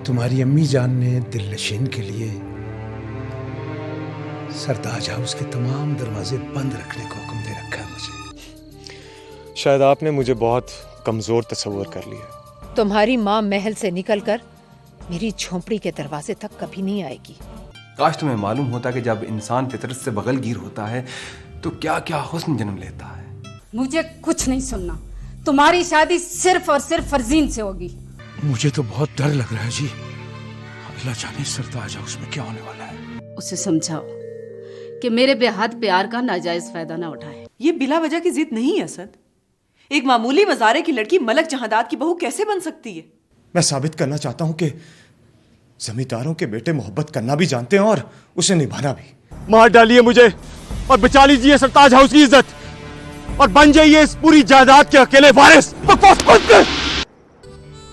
तुम्हारी अम्मी जान ने दिलनशीन के लिए सरताज हाउस के तमाम दरवाजे बंद रखने का हुक्म दे रखा है मुझे। शायद आपने मुझे बहुत कमजोर तस्वर कर लिया। तुम्हारी माँ महल से निकलकर मेरी झोंपड़ी के दरवाजे तक कभी नहीं आएगी। काश तुम्हें मालूम होता कि जब इंसान फितरत से बगलगीर होता है तो क्या क्या हुस्न जन्म लेता है। मुझे कुछ नहीं सुनना। तुम्हारी शादी सिर्फ और सिर्फ फरजीन से होगी। मुझे तो बहुत डर लग रहा है जी। अल्लाह जाने सरताज हाउस में क्या होने वाला है। उसे समझाओ कि मेरे बेहद प्यार का नाजायज फायदा ना उठाए। ये बिला वजह की जिद नहीं है असद। एक मामूली मज़ारे की लड़की मलक जहांदाद की बहू कैसे बन सकती है? मैं साबित करना चाहता हूँ कि जमींदारों के बेटे मोहब्बत करना भी जानते हैं और उसे निभाना भी। मार डालिए मुझे और बचा लीजिए सरताज हाउस की इज्जत और बन जाइए इस पूरी जायदाद के अकेले वारिस।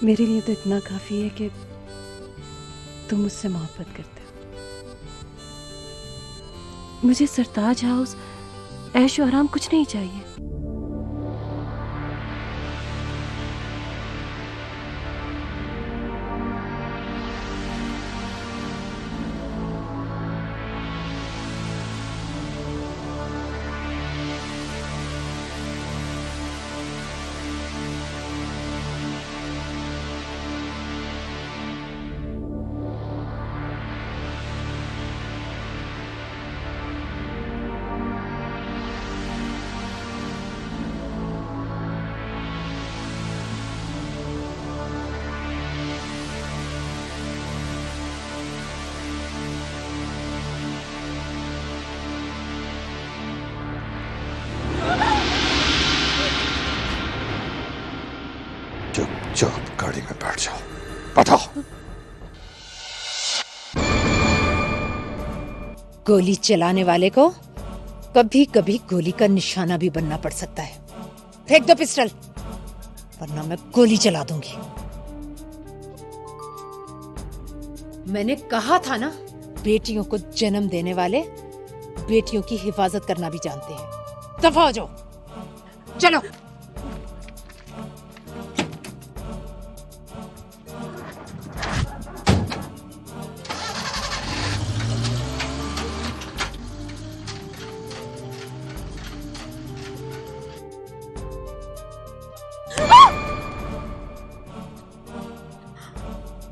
मेरे लिए तो इतना काफी है कि तुम मुझसे मोहब्बत करते हो। मुझे सरताज हाउस, ऐशो आराम कुछ नहीं चाहिए। चुपचाप गाड़ी में बैठ जाओ। बताओ। गोली चलाने वाले को कभी कभी गोली का निशाना भी बनना पड़ सकता है। फेंक दो पिस्टल, वरना मैं गोली चला दूंगी। मैंने कहा था ना, बेटियों को जन्म देने वाले बेटियों की हिफाजत करना भी जानते हैं। दफा हो जाओ। चलो।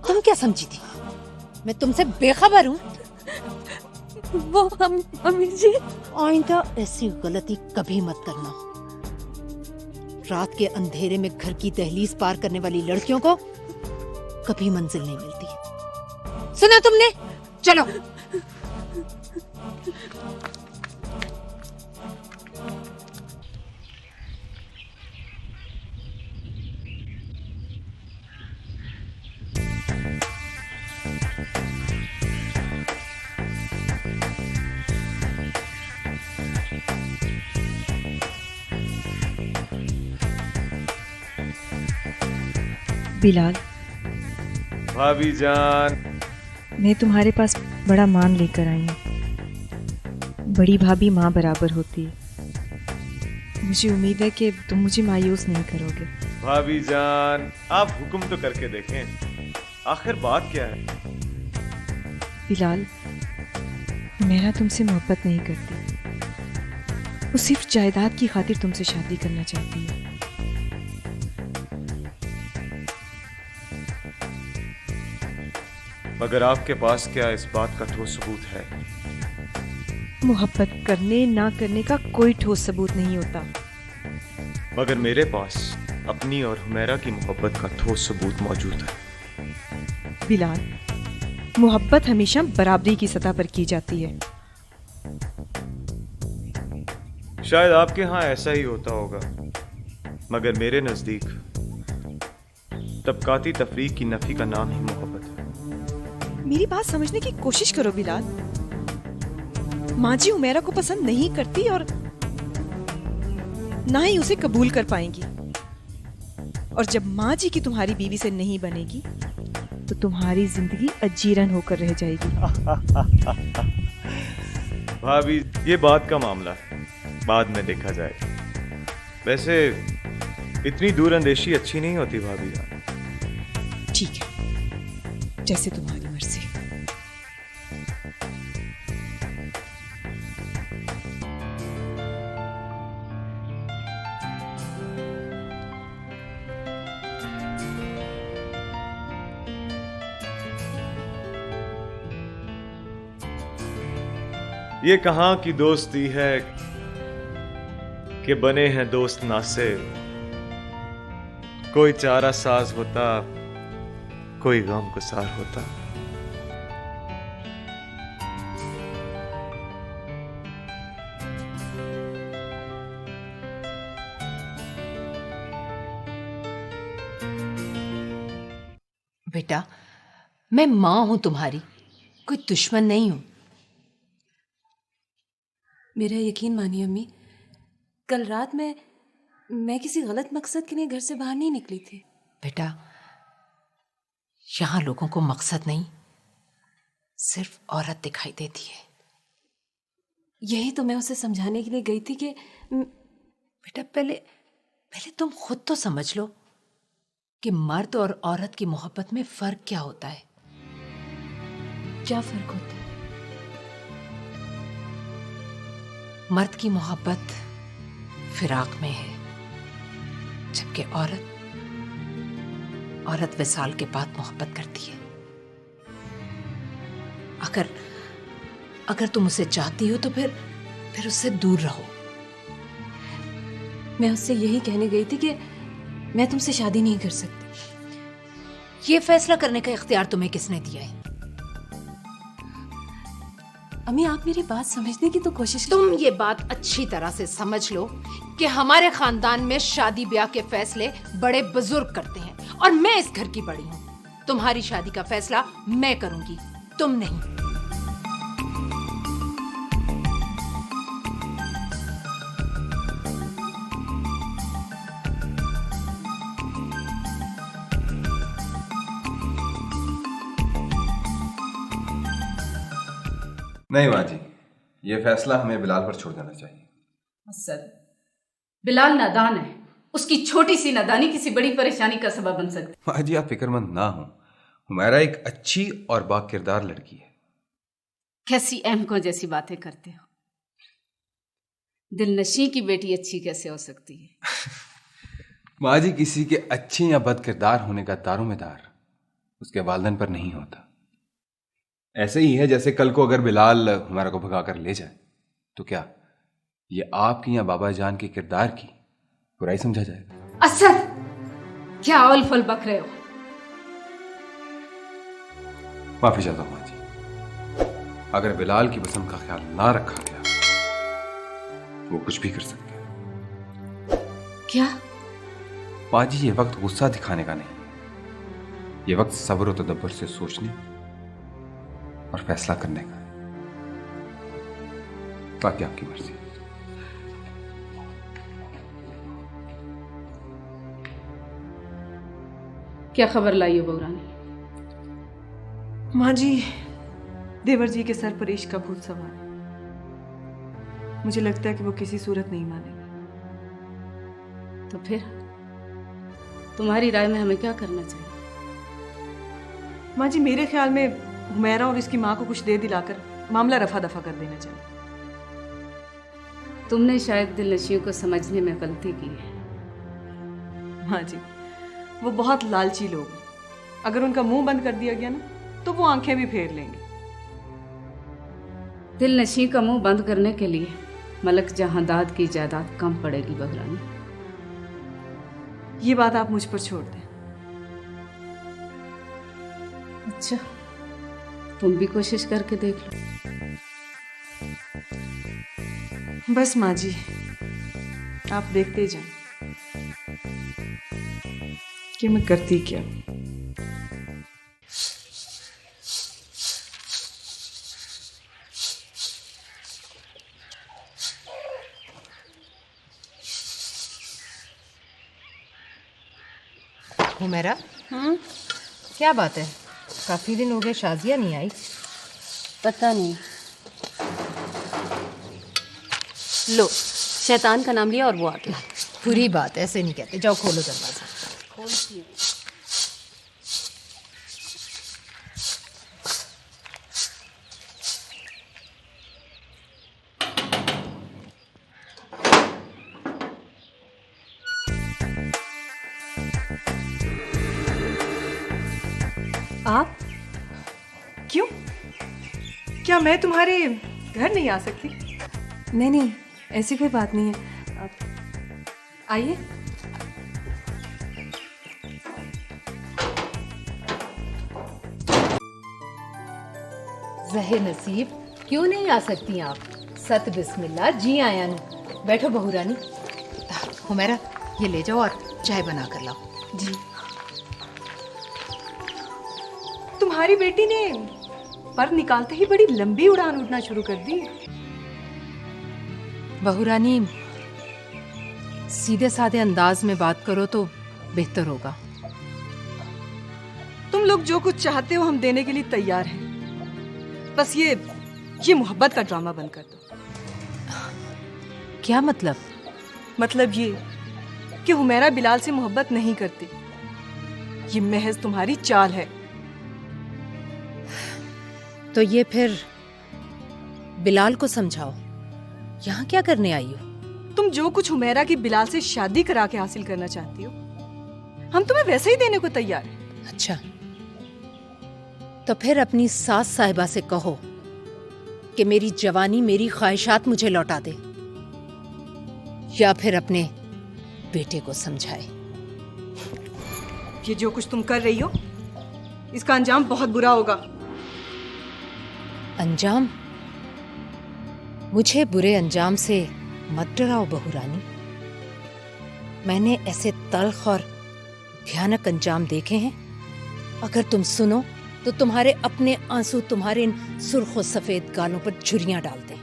तुम क्या समझी थी मैं तुमसे बेखबर हूँ? वो अम्मी जी, आइंदा ऐसी गलती कभी मत करना। रात के अंधेरे में घर की दहलीज पार करने वाली लड़कियों को कभी मंजिल नहीं मिलती। सुना तुमने? चलो। बिलाल, भाभी जान, मैं तुम्हारे पास बड़ा मान लेकर आई हूँ। बड़ी भाभी माँ बराबर होती है। मुझे उम्मीद है कि तुम मुझे मायूस नहीं करोगे। भाभी जान, आप हुक्म तो करके देखें, आखिर बात क्या है? बिलाल, मैं ना तुमसे मोहब्बत नहीं करती। वो सिर्फ जायदाद की खातिर तुमसे शादी करना चाहती है। मगर आपके पास क्या इस बात का ठोस सबूत है? मोहब्बत करने ना करने का कोई ठोस सबूत नहीं होता। मगर मेरे पास अपनी और हुमैरा की मोहब्बत का ठोस सबूत मौजूद है। बिलाल, मोहब्बत हमेशा बराबरी की सतह पर की जाती है। शायद आपके यहाँ ऐसा ही होता होगा, मगर मेरे नजदीक तबकाती तफरीक की नफी का नाम ही मोहब्बत है। मेरी बात समझने की कोशिश करो बिलाल। माँ जी उमेरा को पसंद नहीं करती और ना ही उसे कबूल कर पाएंगी। और जब माँ जी की तुम्हारी बीवी से नहीं बनेगी तो तुम्हारी जिंदगी अजीरन होकर रह जाएगी। भाभी, ये बात का मामला है, बाद में देखा जाएगा। वैसे इतनी दूर अंदेशी अच्छी नहीं होती भाभी जान। ठीक है, जैसे तुम्हारी मर्जी। ये कहां की दोस्ती है कि बने हैं दोस्त नासे, कोई चारा साज होता, कोई गम गुसार होता। बेटा, मैं माँ हूं तुम्हारी, कोई दुश्मन नहीं हूं। मेरा यकीन मानिए अम्मी, कल रात मैं किसी गलत मकसद के लिए घर से बाहर नहीं निकली थी। बेटा, यहां लोगों को मकसद नहीं, सिर्फ औरत दिखाई देती है। यही तो मैं उसे समझाने के लिए गई थी कि बेटा, पहले तुम खुद तो समझ लो कि मर्द और औरत की मोहब्बत में फर्क क्या होता है। क्या फर्क होता है? मर्द की मोहब्बत फिराक में है, जबकि औरत विसाल के बाद मोहब्बत करती है। अगर तुम उसे चाहती हो तो फिर उससे दूर रहो। मैं उससे यही कहने गई थी कि मैं तुमसे शादी नहीं कर सकती। ये फैसला करने का इख्तियार तुम्हें किसने दिया है? अम्मी, आप मेरी बात समझने की तो कोशिश तुम ये बात अच्छी तरह से समझ लो कि हमारे खानदान में शादी ब्याह के फैसले बड़े बुजुर्ग करते हैं और मैं इस घर की बड़ी हूँ। तुम्हारी शादी का फैसला मैं करूंगी, तुम नहीं। नहीं माँ जी, ये फैसला हमें बिलाल पर छोड़ देना चाहिए। असद, बिलाल नादान है, उसकी छोटी सी नादानी किसी बड़ी परेशानी का सबब बन सकती। माँ जी, आप फिक्रमंद ना हो, हुमैरा एक अच्छी और बाकिरदार लड़की है। कैसी अहमकों जैसी बातें करते हो। दिलनशी की बेटी अच्छी कैसे हो सकती है? माँ जी, किसी के अच्छे या बदकिरदार होने का दारोमदार उसके वालिदैन पर नहीं होता। ऐसे ही है जैसे कल को अगर बिलाल हुमैरा को भगाकर ले जाए तो क्या ये आपकी या बाबा जान के किरदार की बुराई समझा जाएगा? असद, क्या औल फल बक रहे हो? माफी चाहता हूं माँ जी, अगर बिलाल की पसंद का ख्याल ना रखा गया वो कुछ भी कर सकते हैं। क्या? माँ जी, ये वक्त गुस्सा दिखाने का नहीं, ये वक्त सब्र और तदब्बर से सोचने और फैसला करने का है। बाकी आपकी मर्जी। क्या खबर लाई हो बहरानी? माँ जी, देवर जी के सर पर इश्क का भूत सवार है। मुझे लगता है कि वो किसी सूरत नहीं मानेंगे। तो फिर तुम्हारी राय में हमें क्या करना चाहिए? माँ जी, मेरे ख्याल में हुमैरा और इसकी माँ को कुछ दे दिलाकर मामला रफा दफा कर देना चाहिए। तुमने शायद दिलनशियों को समझने में गलती की है। माँ जी, वो बहुत लालची लोग हैं। अगर उनका मुंह बंद कर दिया गया ना तो वो आंखें भी फेर लेंगे। दिलनशी का मुंह बंद करने के लिए मलक जहांदाद की जायदाद कम पड़ेगी बहरानी। ये बात आप मुझ पर छोड़ दें। अच्छा, तुम भी कोशिश करके देख लो। बस माँ जी, आप देखते जाएं कि मैं करती क्या। हुमैरा, क्या बात है? काफी दिन हो गए, शाजिया नहीं आई। पता नहीं। लो, शैतान का नाम लिया और वो आ गया। बुरी बात, ऐसे नहीं कहते। जाओ खोलो दरवाजा। आप? क्यों? क्या मैं तुम्हारे घर नहीं आ सकती? नहीं नहीं, ऐसी कोई बात नहीं है। आइए। जहे नसीब, क्यों नहीं आ सकती आप? सत बिस्मिल्लाह, जी आया नु। बैठो बहू रानी। हुमैरा, ये ले जाओ और चाय बना कर लाओ। जी। तुम्हारी बेटी ने पर निकालते ही बड़ी लंबी उड़ान उड़ना शुरू कर दी। बहू रानी, सीधे साधे अंदाज में बात करो तो बेहतर होगा। तुम लोग जो कुछ चाहते हो हम देने के लिए तैयार हैं। बस ये मोहब्बत का ड्रामा बंद कर दो। क्या मतलब? मतलब ये कि हुमैरा बिलाल से मोहब्बत नहीं करती। ये महज तुम्हारी चाल है। तो ये फिर बिलाल को समझाओ, यहाँ क्या करने आई हो? तुम जो कुछ हुमैरा की बिलाल से शादी करा के हासिल करना चाहती हो, हम तुम्हें वैसे ही देने को तैयार हैं। अच्छा, तो फिर अपनी सास साहिबा से कहो कि मेरी जवानी, मेरी ख्वाहिशात मुझे लौटा दे, या फिर अपने बेटे को समझाए। ये जो कुछ तुम कर रही हो, इसका अंजाम बहुत बुरा होगा। अंजाम? मुझे बुरे अंजाम से मत डराओ बहू रानी। मैंने ऐसे तल्ख और भयानक अंजाम देखे हैं। अगर तुम सुनो तो तुम्हारे अपने आंसू तुम्हारे इन सुर्ख और सफेद गालों पर छुरियां डालते हैं।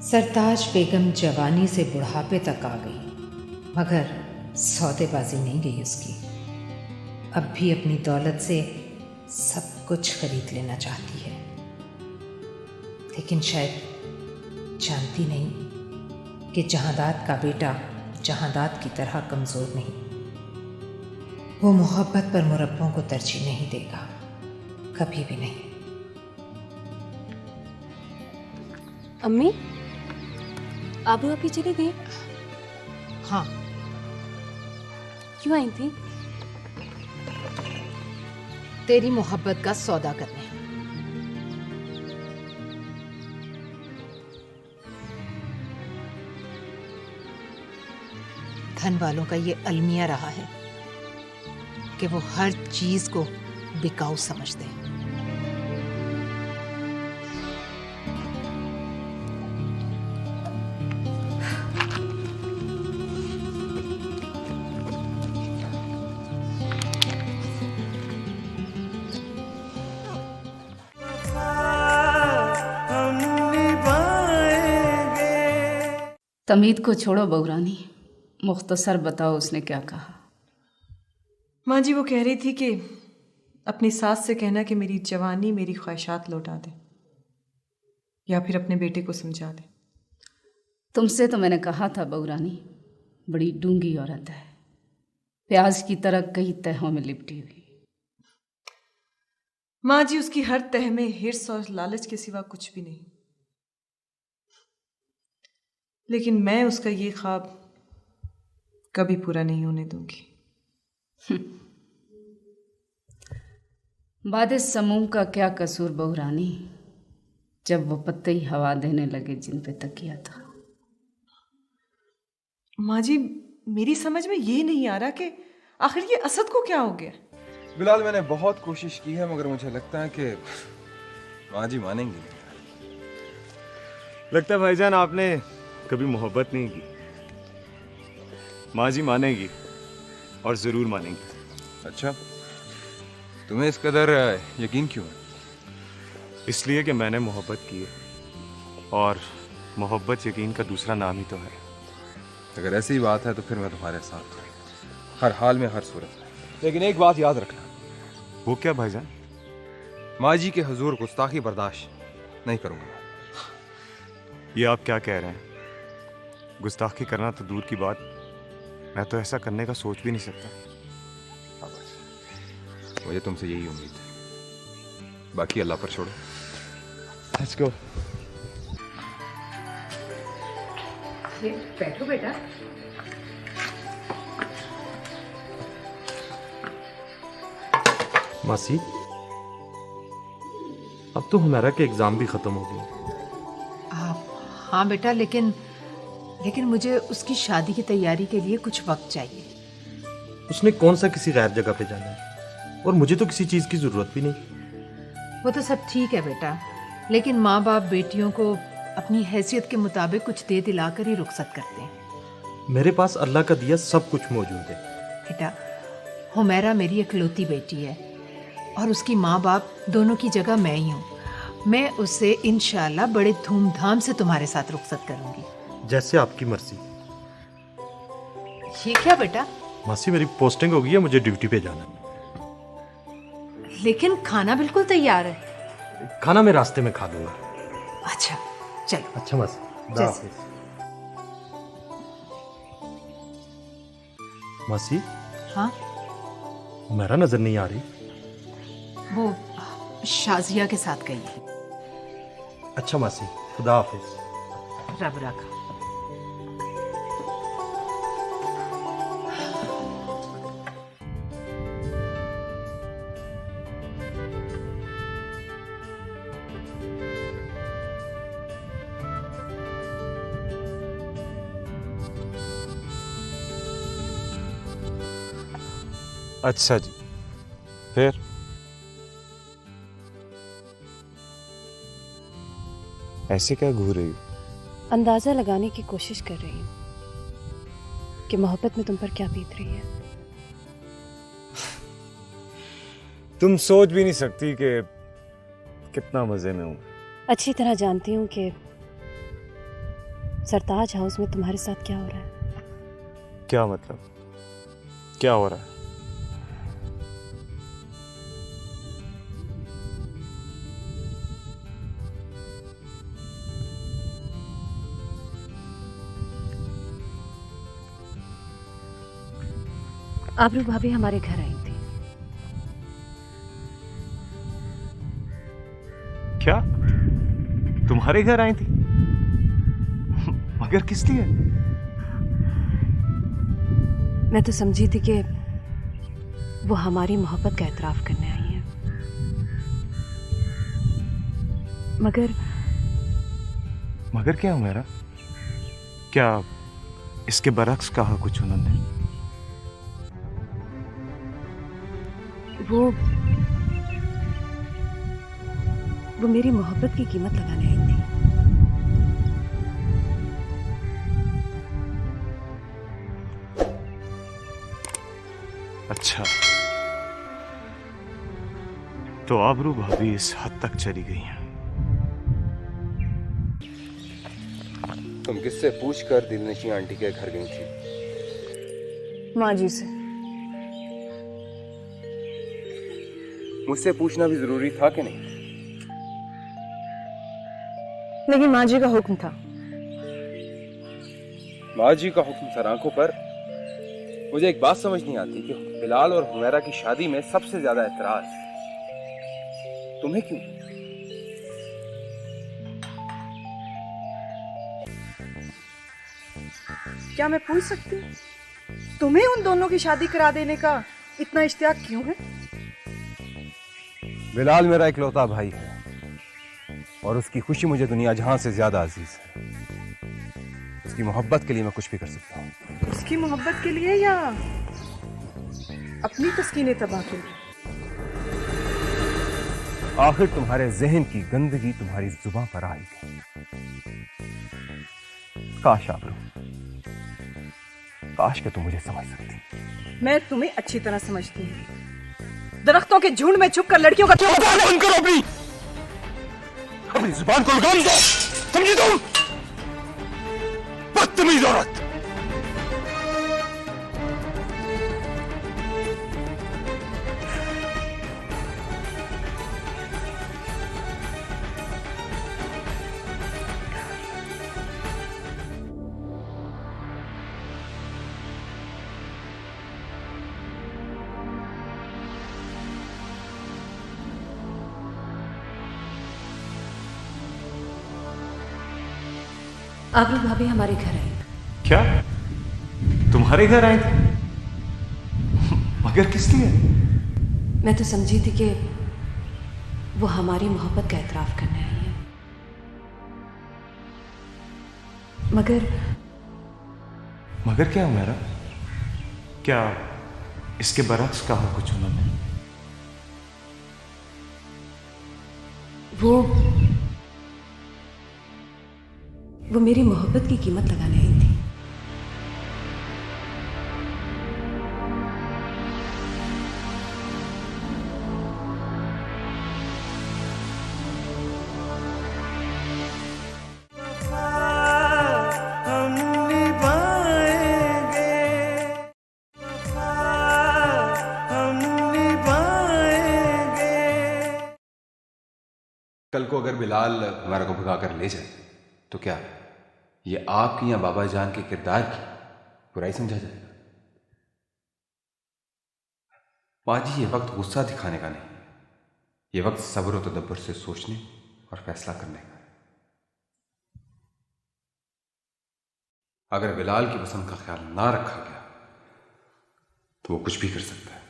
सरताज बेगम जवानी से बुढ़ापे तक आ गई, मगर सौदेबाजी नहीं गई उसकी। अब भी अपनी दौलत से सब कुछ खरीद लेना चाहती है, लेकिन शायद जानती नहीं कि जहांदाद का बेटा जहांदाद की तरह कमज़ोर नहीं। वो मोहब्बत पर मुरब्बों को तरजीह नहीं देगा, कभी भी नहीं। अम्मी, आबू आपकी चली गई? हाँ। क्यों आई थी? तेरी मोहब्बत का सौदा करने। धन वालों का ये अलमिया रहा है कि वो हर चीज को बिकाऊ समझते हैं। तमीद को छोड़ो बहूरानी, मुख्तसर बताओ उसने क्या कहा। माँ जी वो कह रही थी कि अपनी सास से कहना कि मेरी जवानी, मेरी ख्वाहिशात लौटा दे, या फिर अपने बेटे को समझा दे। तुमसे तो मैंने कहा था बहूरानी, बड़ी डूंगी औरत है, प्याज की तरह कई तहों में लिपटी हुई। माँ जी उसकी हर तह में हिर्स और लालच के सिवा कुछ भी नहीं, लेकिन मैं उसका ये ख्वाब कभी पूरा नहीं होने दूंगी। बादे समूम का क्या कसूर बहूरानी, जब वो पत्ते ही हवा देने लगे जिन पे तकिया था। माँ जी मेरी समझ में ये नहीं आ रहा कि आखिर ये असद को क्या हो गया। बिलाल, मैंने बहुत कोशिश की है, मगर मुझे लगता है कि माँ जी मानेंगी। लगता है भाईजान आपने कभी मोहब्बत नहीं की। माँ जी मानेगी, और जरूर मानेंगी। अच्छा, तुम्हें इस कदर यकीन क्यों है? इसलिए कि मैंने मोहब्बत की है, और मोहब्बत यकीन का दूसरा नाम ही तो है। अगर ऐसी बात है तो फिर मैं तुम्हारे साथ हूँ, हर हाल में, हर सूरत में। लेकिन एक बात याद रखना। वो क्या भाईजान? माँ जी के हुजूर गुस्ताखी बर्दाश्त नहीं करूंगा। ये आप क्या कह रहे हैं? गुस्ताखी करना तो दूर की बात, मैं तो ऐसा करने का सोच भी नहीं सकता। मुझे तुमसे यही उम्मीद है, बाकी अल्लाह पर छोड़ो। Let's go. बैठो बेटा। मासी, अब तो हमारा के एग्जाम भी खत्म हो गए। हाँ बेटा, लेकिन मुझे उसकी शादी की तैयारी के लिए कुछ वक्त चाहिए। उसने कौन सा किसी गैर जगह पे जाना है, और मुझे तो किसी चीज की जरूरत भी नहीं। वो तो सब ठीक है बेटा, लेकिन माँ बाप बेटियों को अपनी हैसियत के मुताबिक कुछ दे दिलाकर ही रुखसत करते हैं। मेरे पास अल्लाह का दिया सब कुछ मौजूद है। बेटा, हुमैरा मेरी इकलौती बेटी है और उसकी माँ बाप दोनों की जगह मैं ही हूँ। मैं उससे इंशाल्लाह बड़े धूमधाम से तुम्हारे साथ रुखसत करूंगी। जैसे आपकी मर्जी। ये क्या बेटा? मासी, मेरी पोस्टिंग हो गई है, मुझे ड्यूटी पे जाना है। लेकिन खाना बिल्कुल तैयार है। खाना मैं रास्ते में खा लूंगा। अच्छा चलो। अच्छा मासी, खुदा हाफिज। मासी, हाँ, मेरा नजर नहीं आ रही। वो शाजिया के साथ गई है। अच्छा मासी, खुदा हाफिज। रब रखा। अच्छा जी, फिर ऐसे क्या घूर रही हो? अंदाजा लगाने की कोशिश कर रही हूँ कि मोहब्बत में तुम पर क्या बीत रही है। तुम सोच भी नहीं सकती कि कितना मजे में हूं। अच्छी तरह जानती हूँ कि सरताज हाउस में तुम्हारे साथ क्या हो रहा है। क्या मतलब? क्या हो रहा है? आबरू भाभी हमारे घर आई थी। क्या? तुम्हारे घर आई थी? मगर किस लिए? मैं तो समझी थी कि वो हमारी मोहब्बत का एतराफ करने आई है, मगर क्या हुआ? क्या इसके बरक्स कहा कुछ उन्होंने? वो मेरी मोहब्बत की कीमत लगाने आई थी। अच्छा, तो आबरू भाभी इस हद तक चली गई हैं। तुम किससे पूछकर दिलनशी आंटी के घर गई थी? माँ जी से। मुझसे पूछना भी जरूरी था कि नहीं? लेकिन माँ जी का हुक्म था। माँ जी का हुक्म सर आंखों पर। मुझे एक बात समझ नहीं आती कि बिलाल और हुमैरा की शादी में सबसे ज्यादा एतराज तुम्हें क्यों? क्या मैं पूछ सकती हूँ, तुम्हें उन दोनों की शादी करा देने का इतना इश्तियाक क्यों है? बिलाल मेरा इकलौता भाई है और उसकी खुशी मुझे दुनिया जहां से ज्यादा अजीज है। उसकी मोहब्बत के लिए मैं कुछ भी कर सकता हूँ। उसकी मोहब्बत के लिए या अपनी तस्कीन तबाह के लिए? आखिर तुम्हारे जहन की गंदगी तुम्हारी जुबान पर आएगी। काश आबरू, काश के तुम मुझे समझ सकती। मैं तुम्हें अच्छी तरह समझती हूँ। दरख्तों के झुंड में छुपकर लड़कियों का बंद करो अपनी जुबान को लगाम दो। समझी तुम? बदतमीज औरत। आप लोग भाभी हमारे घर आए। क्या तुम्हारे घर आए थे? मगर किस लिए? मैं तो समझी थी कि वो हमारी मोहब्बत का एतराफ़ करने आई है, मगर क्या मेरा? क्या इसके बरक्स कहा कुछ उन्होंने? वो मेरी मोहब्बत की कीमत लगाने आई थी। कल को अगर बिलाल हमारा को भगा कर ले जाए तो क्या ये आपकी या बाबा जान के किरदार की बुराई समझा जाएगा? पाजी, ये वक्त गुस्सा दिखाने का नहीं, ये वक्त सब्र और तदब्बर से सोचने और फैसला करने का है। अगर बिलाल की पसंद का ख्याल ना रखा गया तो वो कुछ भी कर सकता है।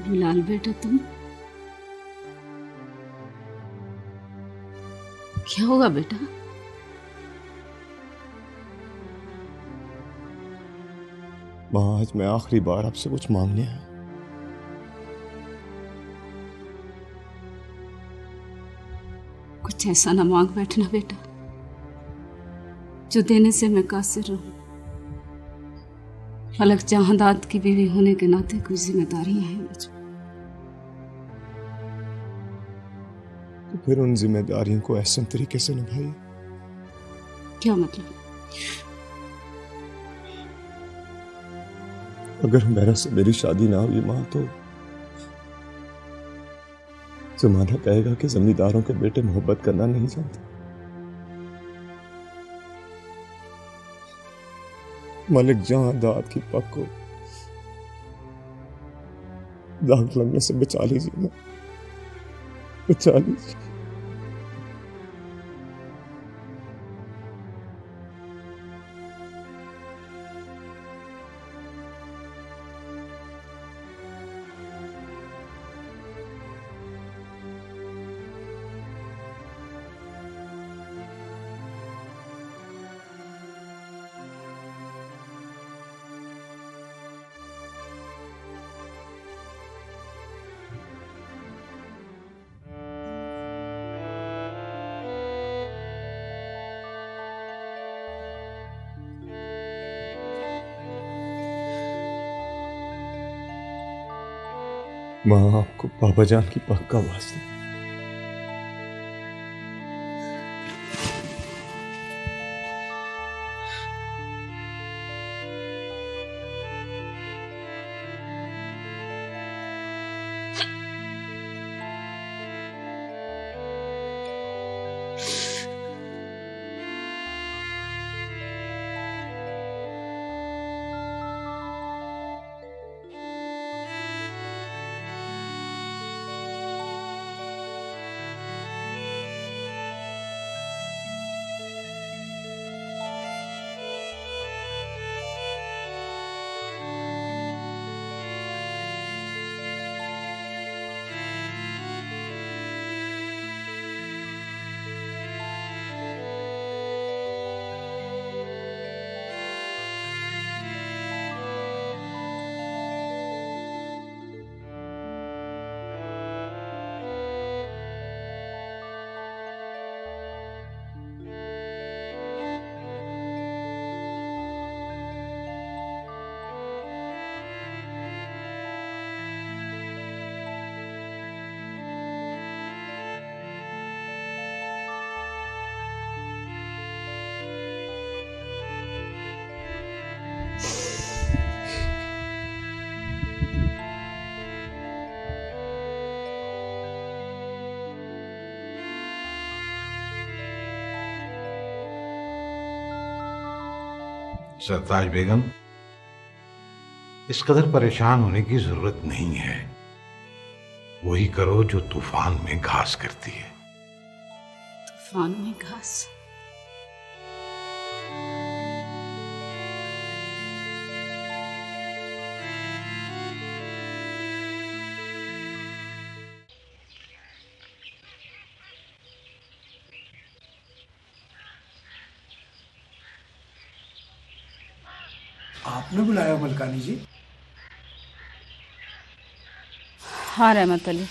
बिलाल बेटा, तुम क्या होगा बेटा? माँ, आज मैं आखिरी बार आपसे कुछ मांगने आया। कुछ ऐसा ना मांग बैठना बेटा जो देने से मैं कासिर रहूं। फलक जहांदाद की बीवी होने के नाते कुछ जिम्मेदारियां हैं मुझ पर। तो फिर उन जिम्मेदारियों को ऐसे तरीके से निभाइए। क्या मतलब? अगर मेरा से मेरी शादी ना हुई माँ, तो जमाना कहेगा कि जमींदारों के बेटे मोहब्बत करना नहीं जानते। मलिक जहांदाद की पग को दाग लगने से बचा लीजिए ना, बचा लीजिए। माँ, आपको बाबा जान की पग का वास्ता। सरताज बेगम, इस कदर परेशान होने की जरूरत नहीं है। वही करो जो तूफान में घास करती है। तूफान में घास? आपने बुलाया मलकानी जी? हाँ रहमत अली,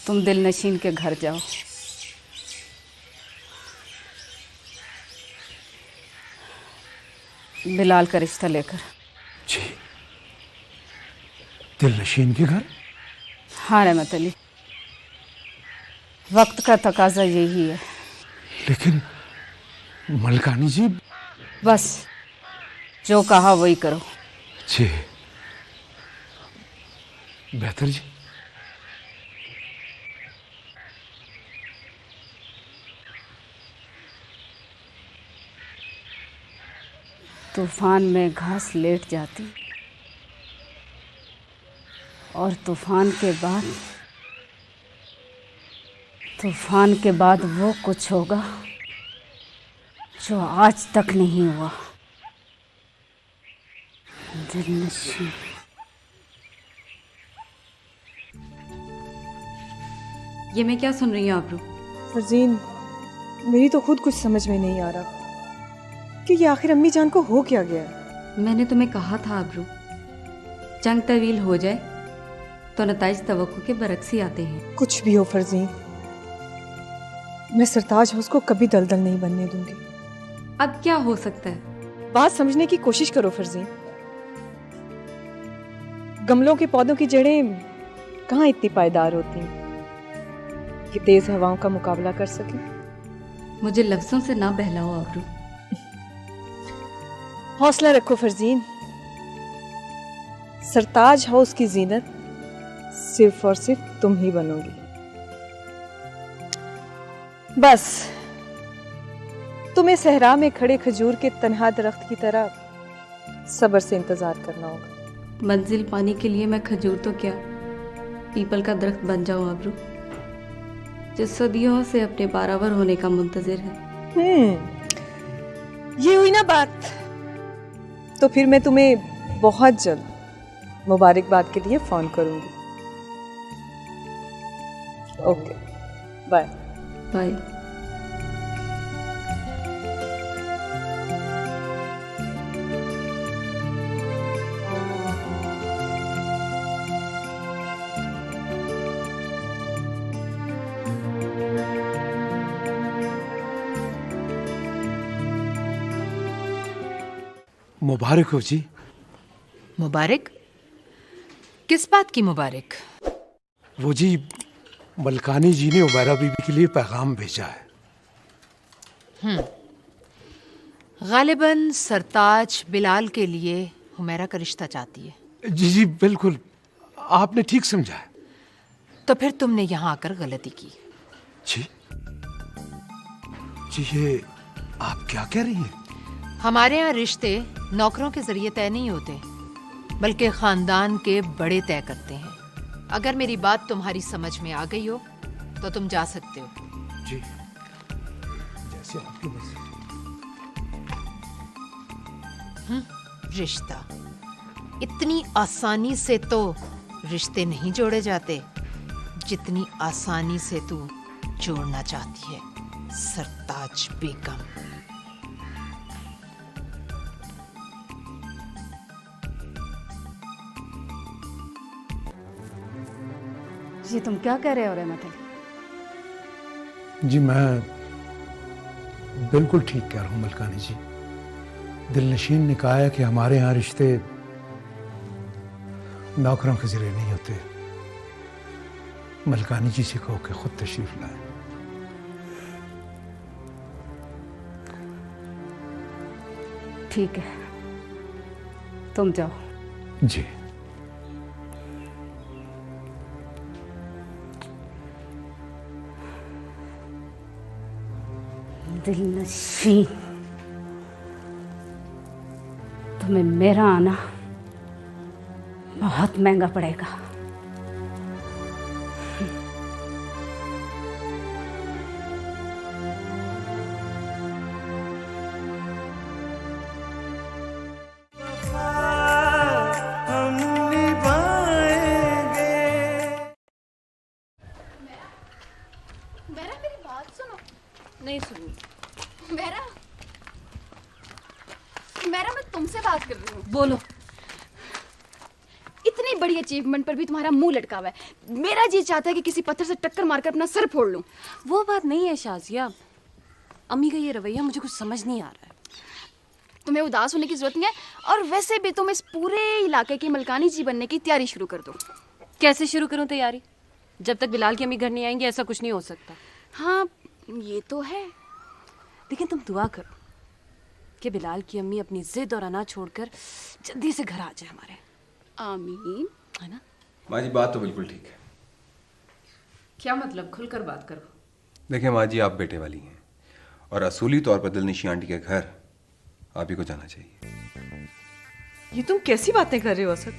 तुम दिल नशीन के घर जाओ। बिलाल का रिश्ता लेकर। जी, दिल नशीन के घर? हाँ रहमत अली, वक्त का तकाजा यही है। लेकिन मलकानी जी। बस जो कहा वही करो। जी बेहतर जी। तूफान में घास लेट जाती और तूफान के बाद वो कुछ होगा जो आज तक नहीं हुआ। दिलनशीन। ये मैं क्या सुन रही हूँ आबरू? फरजीन, मेरी तो खुद कुछ समझ में नहीं आ रहा कि ये आखिर अम्मी जान को हो क्या गया है। मैंने तुम्हें कहा था आबरू, जंग तवील हो जाए तो नताइज तवक्को के बरक्स ही आते हैं। कुछ भी हो फरजीन, मैं सरताज हाउस को कभी दलदल नहीं बनने दूंगी। अब क्या हो सकता है? बात समझने की कोशिश करो फरजीन। गमलों के पौधों की जड़ें कहाँ इतनी पायदार होती हैं कि तेज हवाओं का मुकाबला कर सके। मुझे लफ्जों से ना बहलाओ आबरू। हौसला रखो फरजीन, सरताज हाउस की जीनत सिर्फ और सिर्फ तुम ही बनोगी। बस तुम्हें सहरा में खड़े खजूर के तन्हा दरख्त की तरह सब्र से इंतजार करना होगा। मंजिल पाने के लिए मैं खजूर तो क्या पीपल का दरख्त बन जाऊं आबरू, जो सदियों से अपने बारावर होने का मुंतजिर है। ये हुई ना बात। तो फिर मैं तुम्हें बहुत जल्द मुबारकबाद के लिए फोन करूंगी। Okay, bye bye. मुबारक हो जी। मुबारक? किस बात की मुबारक? वो जी, मलकानी जी ने उमैरा बीबी के लिए पैगाम भेजा है। गालिबन सरताज बिलाल के लिए हुमैरा का रिश्ता चाहती है। जी जी बिल्कुल, आपने ठीक समझा है। तो फिर तुमने यहाँ आकर गलती की। जी जी, ये आप क्या कह रही हैं? हमारे यहाँ रिश्ते नौकरों के जरिए तय नहीं होते, बल्कि खानदान के बड़े तय करते हैं। अगर मेरी बात तुम्हारी समझ में आ गई हो तो तुम जा सकते हो। जी, जैसे आपकी मर्जी। रिश्ता इतनी आसानी से तो रिश्ते नहीं जोड़े जाते जितनी आसानी से तू जोड़ना चाहती है, सरताज बेगम। जी तुम क्या कह रहे हो रहमत अली? जी मैं बिल्कुल ठीक कह रहा हूँ मलकानी जी। दिलनशीन ने कहा है कि हमारे यहाँ रिश्ते नौकरों के जरिए नहीं होते। मलकानी जी से कहो कि खुद तशरीफ लाए। ठीक है, तुम जाओ। जी दिलनशीन। तुम्हें मेरा आना बहुत महंगा पड़ेगा। नहीं सुनी। मेरा मैं तुमसे बात कर रही हूँ। बोलो। इतनी बड़ी अचीवमेंट पर भी तुम्हारा मुंह लटका हुआ है। मेरा जी चाहता है कि किसी पत्थर से टक्कर मारकर अपना सर फोड़ लूं। वो बात नहीं है शाजिया, अम्मी का ये रवैया मुझे कुछ समझ नहीं आ रहा है। तुम्हें उदास होने की जरूरत नहीं है, और वैसे भी तुम इस पूरे इलाके की मलकानी जी बनने की तैयारी शुरू कर दो। कैसे शुरू करूं तैयारी? जब तक बिलाल की अम्मी घर नहीं आएंगी ऐसा कुछ नहीं हो सकता। हाँ ये तो है, लेकिन तुम दुआ करो कि बिलाल की अम्मी अपनी जिद और अना छोड़कर जल्दी से घर आ जाए हमारे। आमीन। है ना? माँ जी बात तो बिल्कुल ठीक है। क्या मतलब? खुलकर बात करो। देखिए माँ जी, आप बेटे वाली हैं और असूली तौर पर दिलनशी आंटी के घर आप ही को जाना चाहिए। ये तुम कैसी बातें कर रहे हो असद?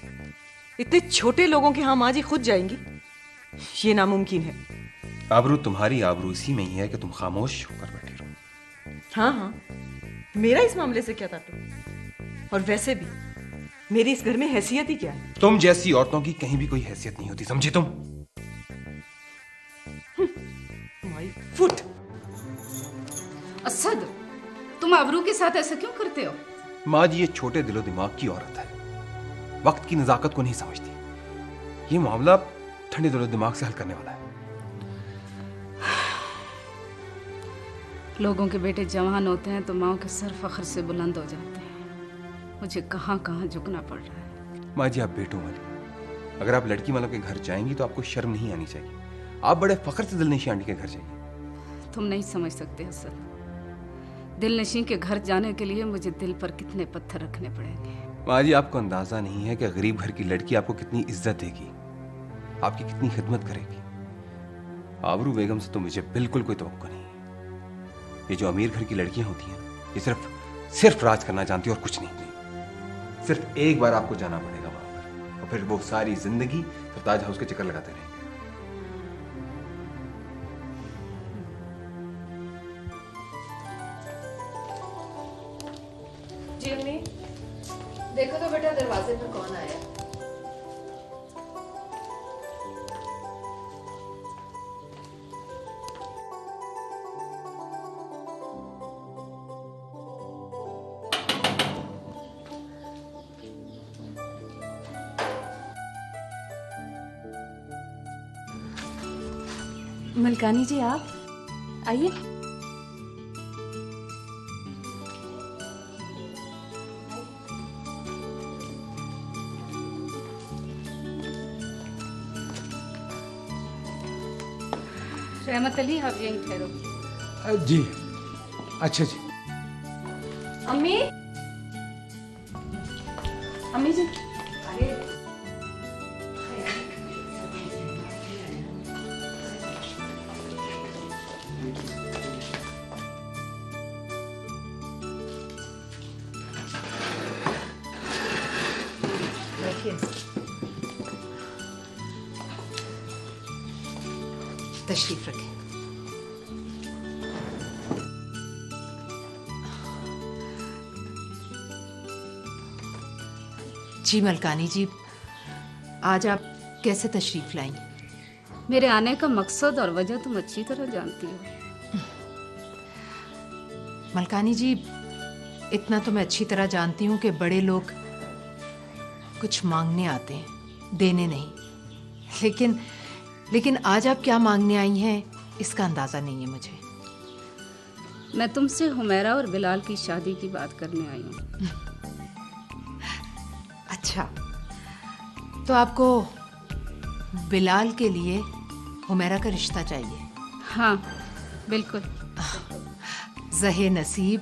इतने छोटे लोगों के यहाँ माँ जी खुद जाएंगी? ये नामुमकिन है। आबरू तुम्हारी आबरू इसी में ही है कि तुम खामोश होकर बैठी रहो। हाँ हाँ, मेरा इस मामले से क्या ताल्लुक? और वैसे भी मेरी इस घर में हैसियत ही क्या है? तुम जैसी औरतों की कहीं भी कोई हैसियत नहीं होती, समझी तुम? My foot. असद, तुम आबरू के साथ ऐसा क्यों करते हो? माँ जी ये छोटे दिलो दिमाग की औरत है, वक्त की नजाकत को नहीं समझती। ये मामला ठंडे दिलो दिमाग से हल करने वाला है। लोगों के बेटे जवान होते हैं तो माओ के सर फख्र से बुलंद हो जाते हैं। मुझे कहाँ कहाँ झुकना पड़ रहा है। माँ जी आप बेटों वाली, अगर आप लड़की वालों के घर जाएंगी तो आपको शर्म नहीं आनी चाहिए। आप बड़े फख्र से दिलनशी आंटी के घर जाइए। तुम नहीं समझ सकते असद, दिलनशी के घर जाने के लिए मुझे दिल पर कितने पत्थर रखने पड़ेंगे। माँ जी आपको अंदाजा नहीं है कि गरीब घर की लड़की आपको कितनी इज्जत देगी, आपकी कितनी खिदमत करेगी। आबरू बेगम से तो मुझे बिल्कुल कोई तवक्को नहीं। ये जो अमीर घर की लड़कियां होती हैं ये सिर्फ राज करना जानती है और कुछ नहीं। सिर्फ एक बार आपको जाना पड़ेगा वहां पर, और फिर वो सारी जिंदगी सरताज हाउस के चक्कर लगाते रहेंगे। जी अम्मी, देखो तो बेटा दरवाजे पर कौन आया। मलकानी जी आप आइए। रहमत अली आप यहीं ठहरो। जी अच्छा जी। अम्मी, अम्मी जी तशरीफ रखें। जी मलकानी जी, आज आप कैसे तशरीफ लाई? मेरे आने का मकसद और वजह तुम अच्छी तरह जानती हो। मलकानी जी, इतना तो मैं अच्छी तरह जानती हूँ कि बड़े लोग कुछ मांगने आते हैं, देने नहीं। लेकिन आज आप क्या मांगने आई हैं इसका अंदाजा नहीं है मुझे। मैं तुमसे हुमैरा और बिलाल की शादी की बात करने आई हूँ। अच्छा, तो आपको बिलाल के लिए हुमैरा का रिश्ता चाहिए? हाँ बिल्कुल। ज़हे नसीब,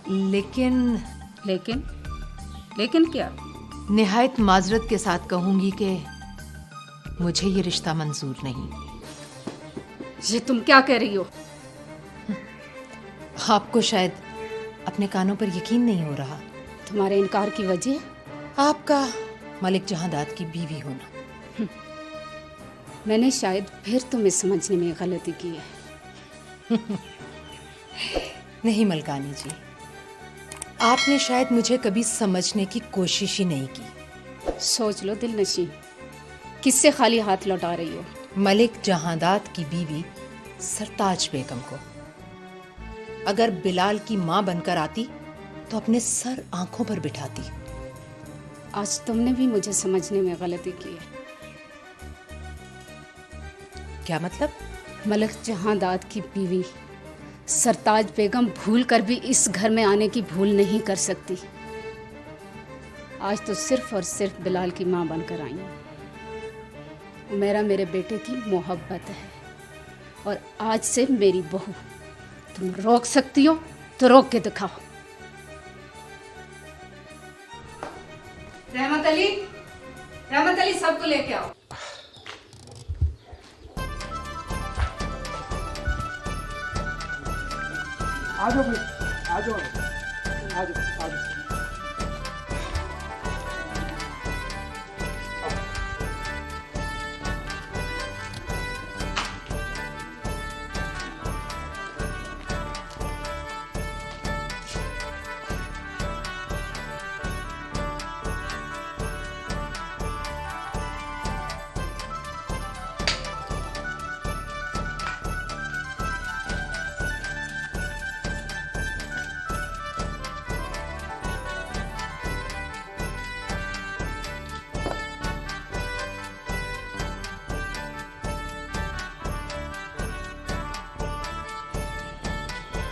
लेकिन क्या? निहायत माजरत के साथ कहूंगी कि मुझे ये रिश्ता मंजूर नहीं। ये तुम क्या कह रही हो? आपको शायद अपने कानों पर यकीन नहीं हो रहा, तो तुम्हारे इनकार की वजह? आपका मलिक जहांदाद की बीवी होना। मैंने शायद फिर तुम्हें समझने में गलती की है। नहीं मलकानी जी, आपने शायद मुझे कभी समझने की कोशिश ही नहीं की। सोच लो दिलनशी, किससे खाली हाथ लौटा रही हो? मलिक जहांदाद की बीवी सरताज बेगम को। अगर बिलाल की माँ बनकर आती तो अपने सर आंखों पर बिठाती। आज तुमने भी मुझे समझने में गलती की है। क्या मतलब? मलिक जहांदाद की बीवी सरताज बेगम भूल कर भी इस घर में आने की भूल नहीं कर सकती। आज तो सिर्फ और सिर्फ बिलाल की माँ बनकर आई हूँ। मेरा मेरे बेटे की मोहब्बत है और आज से मेरी बहू। तुम रोक सकती हो तो रोक के दिखाओ। रहमत अली सबको लेके आओ। आ जाओ भाई, आ जाओ, आ जाओ, आ जाओ।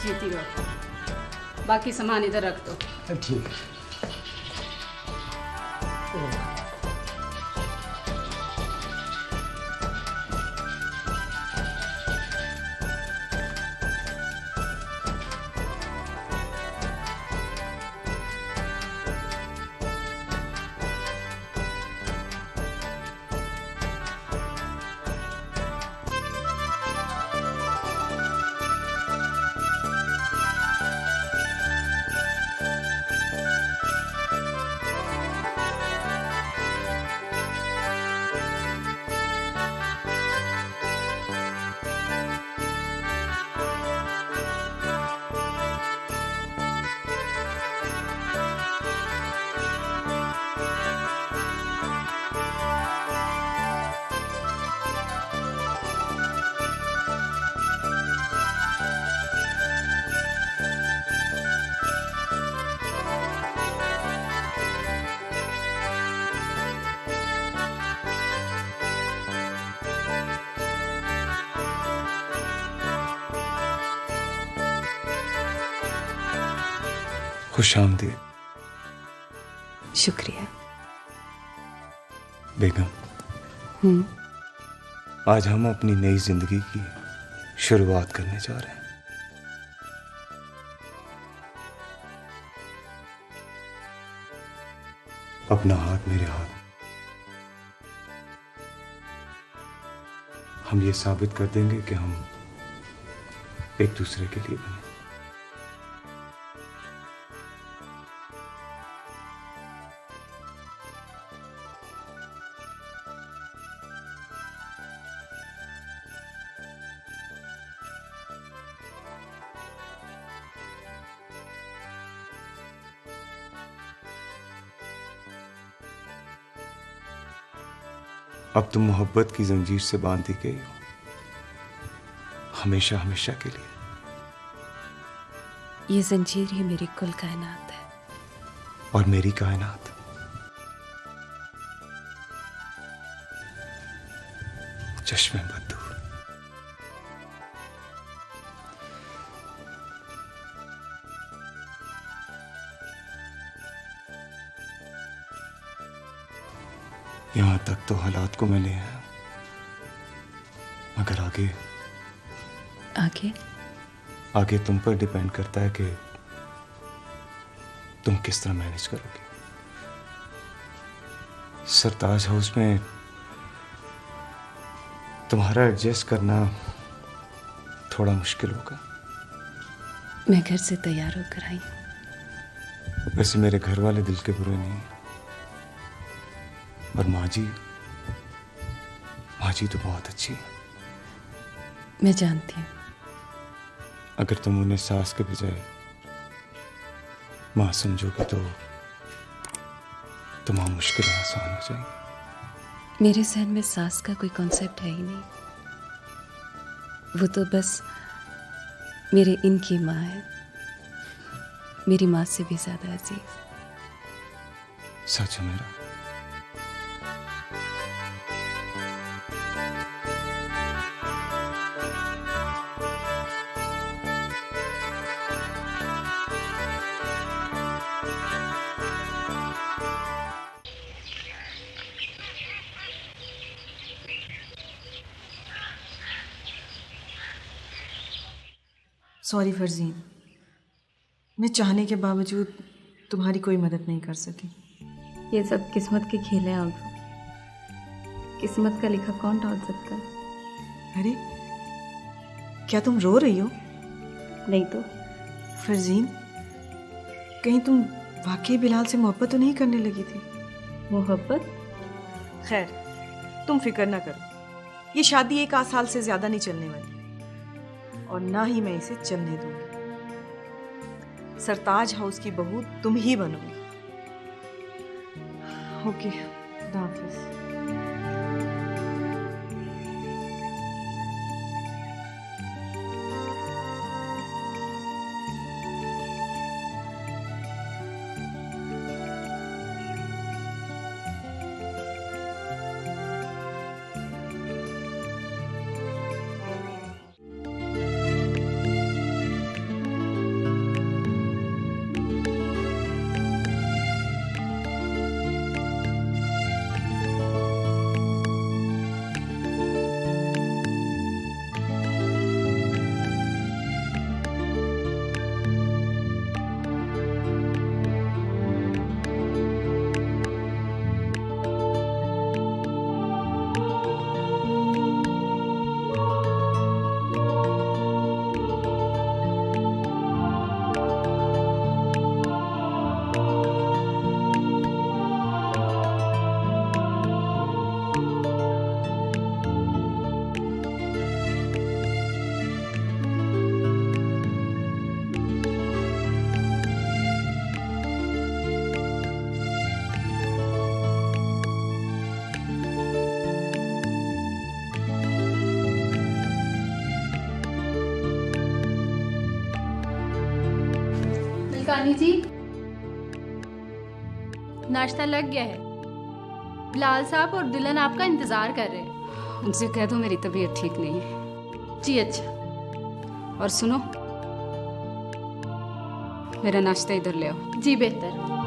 जीती रहो। बाकी सामान इधर रख दो। ठीक है। खुशामदीद। शुक्रिया बेगम। आज हम अपनी नई जिंदगी की शुरुआत करने जा रहे हैं। अपना हाथ मेरे हाथ। हम ये साबित कर देंगे कि हम एक दूसरे के लिए बने। अब तुम मोहब्बत की जंजीर से बांधी गई हो, हमेशा हमेशा के लिए। ये जंजीर ही मेरी कुल कायनात है। और मेरी कायनात चश्मे बद्दू। यहां तक तो हालात को मैंने है, मगर आगे आगे आगे तुम पर डिपेंड करता है कि तुम किस तरह मैनेज करोगे। सरताज हाउस में तुम्हारा एडजस्ट करना थोड़ा मुश्किल होगा। मैं घर से तैयार होकर आई हूं। वैसे मेरे घर वाले दिल के बुरे नहीं, पर माँ जी तो बहुत अच्छी है। मैं जानती हूँ। अगर तुम उन्हें सास के बजाय माँ समझोगे तो तमाम मुश्किलें आसान हो जाएंगी। मेरे जहन में सास का कोई कॉन्सेप्ट है ही नहीं। वो तो बस मेरे इनकी माँ है, मेरी माँ से भी ज्यादा अजीज। सच है मेरा। सॉरी फरजीन, मैं चाहने के बावजूद तुम्हारी कोई मदद नहीं कर सकी। ये सब किस्मत के खेल हैं अब। किस्मत का लिखा कौन टाल सकता है? अरे क्या तुम रो रही हो? नहीं तो। फरजीन, कहीं तुम वाकई बिलाल से मोहब्बत तो नहीं करने लगी थी? मोहब्बत? खैर, तुम फिक्र ना करो, ये शादी 1 साल से ज्यादा नहीं चलने वाली और ना ही मैं इसे चलने दूंगी। सरताज हाउस की बहू तुम ही बनोगी। ओके, खुदा हाफिज। रानी जी, नाश्ता लग गया है। बिलाल साहब और दुल्हन आपका इंतजार कर रहे हैं। उनसे कह दो मेरी तबीयत ठीक नहीं है। जी अच्छा। और सुनो, मेरा नाश्ता इधर ले आओ। जी बेहतर।